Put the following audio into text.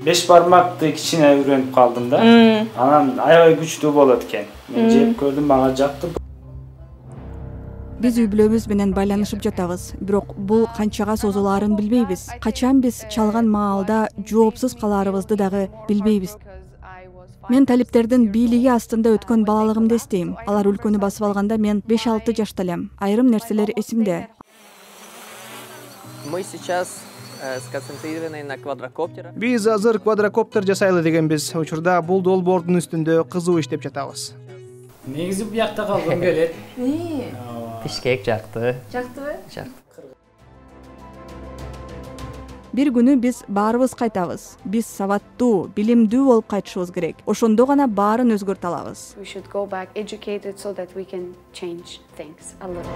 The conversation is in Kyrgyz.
5 barmakты кичине үйрөнүп калдым да. Анан аябай күчтүү болот экен. Мен жеп көрдүм, мага жакты. Биз үй-бүлөбүз менен байланышып жатабыз, бирок бул канчага созулаарын билбейбиз. Качан биз чалган маалда жоопсуз калаарыбызды дагы билбейбиз. Мен талиптердин бийлиги астында өткөн балалыгымды эстейм. Алар өлкөнү басып алганда мен 5-6 жашта элем. Айрым нерселер эсимде. Мы сейчас сконцентрированы на квадрокоптерах. Биз азыр квадрокоптер жасайлы дегенбиз. Учурда бул долбоордун үстүндө кызуу иштеп жатабыз. Негизи бу жакта калгым келет. Бишкек жакты. Жактыбы? Жакты. Бир күнү биз баарыбыз кайтабыз. Биз сабаттуу, билимдүү болуп кайтышыбыз керек. Ошондо гана баарын өзгөртө алабыз. We should go back educated so that we can change things a little.